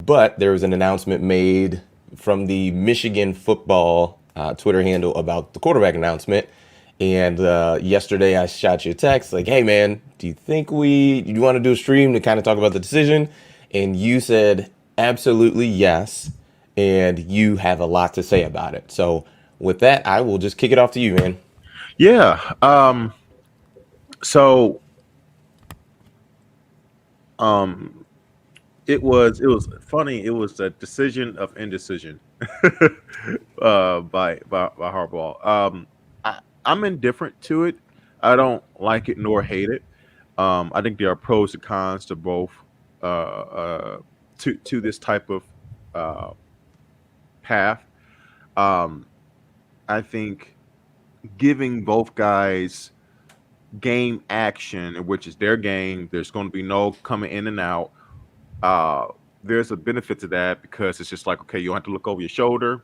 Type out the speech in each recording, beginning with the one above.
But there was an announcement made from the Michigan football Twitter handle about the quarterback announcement. And yesterday I shot you a text like, hey man, do you want to do a stream to kind of talk about the decision? And you said, absolutely yes. And you have a lot to say about it. So with that, I will just kick it off to you, man. Yeah. So um, it was funny. It was a decision of indecision by Harbaugh. I'm indifferent to it. I don't like it nor hate it. I think there are pros and cons to both to this type of uh, path. Um, I think giving both guys game action, which is their game. There's going to be no coming in and out. Uh, there's a benefit to that because it's just like, okay, you don't have to look over your shoulder.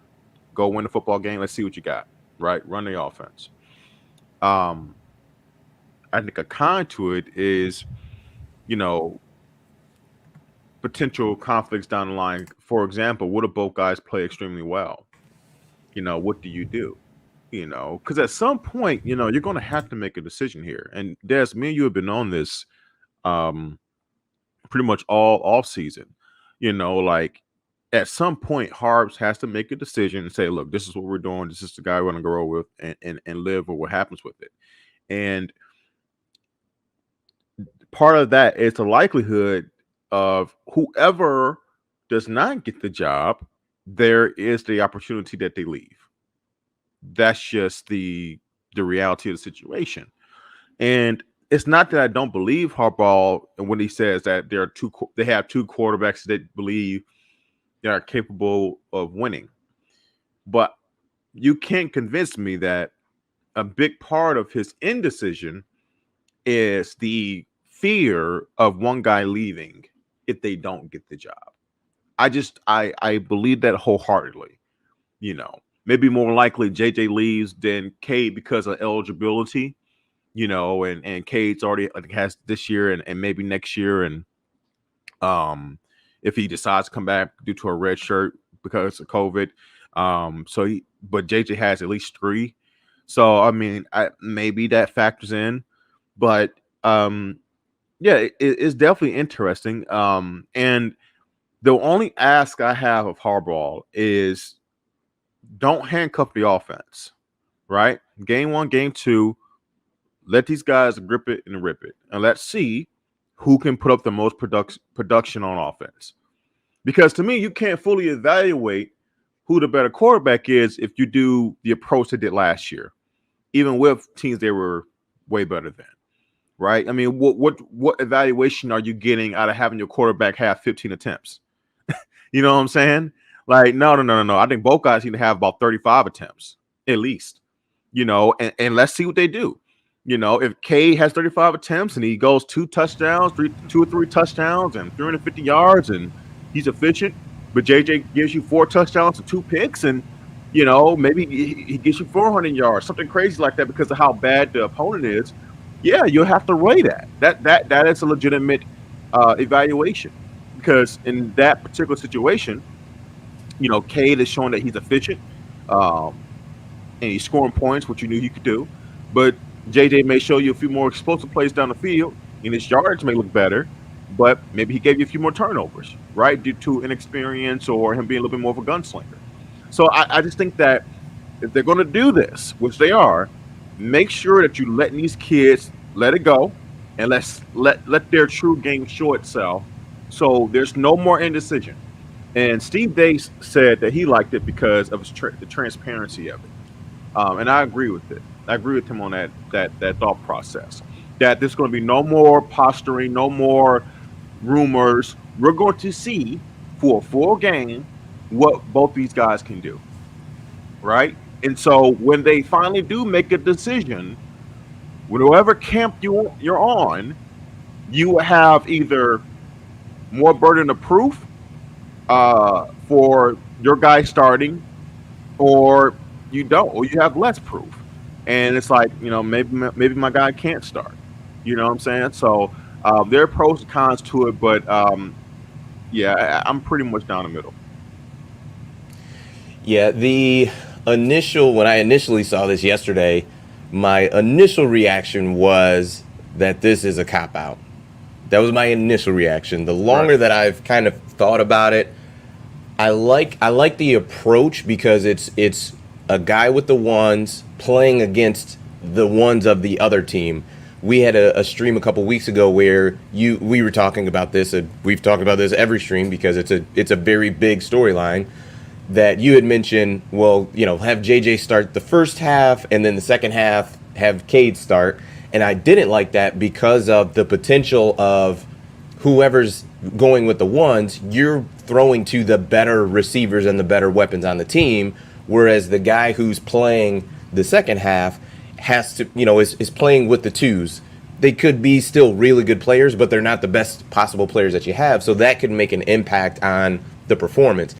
Go win the football game. Let's see what you got. Right, run the offense. Um, I think a con to it is, you know, potential conflicts down the line. For example, what if both guys play extremely well? What do you do? Because at some point, you're going to have to make a decision here. And Des, me and you have been on this um, pretty much all off season. Like at some point, Harbs has to make a decision and say, "Look, this is what we're doing. This is the guy we're going to grow with, and live with what happens with it." And part of that is the likelihood of whoever does not get the job, there is the opportunity that they leave. That's just the reality of the situation. And it's not that I don't believe Harbaugh and when he says that they have two quarterbacks that believe they are capable of winning. But you can't convince me that a big part of his indecision is the fear of one guy leaving if they don't get the job. I believe that wholeheartedly. Maybe more likely JJ leaves than Cade because of eligibility. And Cade's already, I think, has this year and maybe next year, and if he decides to come back due to a red shirt because of COVID. But JJ has at least 3. So I mean, maybe that factors in, but yeah, it's definitely interesting. And the only ask I have of Harbaugh is don't handcuff the offense, right? Game 1, game 2, let these guys grip it and rip it, and let's see who can put up the most production on offense. Because to me, you can't fully evaluate who the better quarterback is if you do the approach they did last year, even with teams they were way better than, right? I mean, what evaluation are you getting out of having your quarterback have 15 attempts? You know what I'm saying? Like, no. I think both guys need to have about 35 attempts at least, and let's see what they do. If Cade has 35 attempts and he goes 2 touchdowns, 2 or 3 touchdowns and 350 yards and he's efficient, but JJ gives you 4 touchdowns and 2 picks and, maybe he gives you 400 yards, something crazy like that because of how bad the opponent is. Yeah, you'll have to weigh that. That is a legitimate evaluation because in that particular situation, Cade is showing that he's efficient and he's scoring points, which you knew he could do. But JJ may show you a few more explosive plays down the field, and his yards may look better, but maybe he gave you a few more turnovers, right, due to inexperience or him being a little bit more of a gunslinger. So I just think that if they're going to do this, which they are, make sure that you letting these kids let it go and let their true game show itself. So there's no more indecision. And Steve Dace said that he liked it because of the transparency of it, and I agree with it. I agree with him on that thought process. That there's going to be no more posturing, no more rumors. We're going to see for a full game what both these guys can do, right? And so when they finally do make a decision, whatever camp you're on, you have either more burden of proof for your guy starting, or you don't, or you have less proof. And it's like, maybe my guy can't start. You know what I'm saying? So there are pros and cons to it, but Yeah, I'm pretty much down the middle. Yeah, when I initially saw this yesterday, my initial reaction was that this is a cop out. That was my initial reaction. The Right. longer that I've kind of thought about it, I like the approach because it's a guy with the ones playing against the ones of the other team. We had a stream a couple weeks ago where we were talking about this, and we've talked about this every stream because it's a very big storyline that you had mentioned. Well, have JJ start the first half and then the second half have Cade start, and I didn't like that because of the potential of whoever's going with the ones, you're throwing to the better receivers and the better weapons on the team, whereas the guy who's playing the second half has to, is playing with the twos. They could be still really good players, but they're not the best possible players that you have. So that could make an impact on the performance.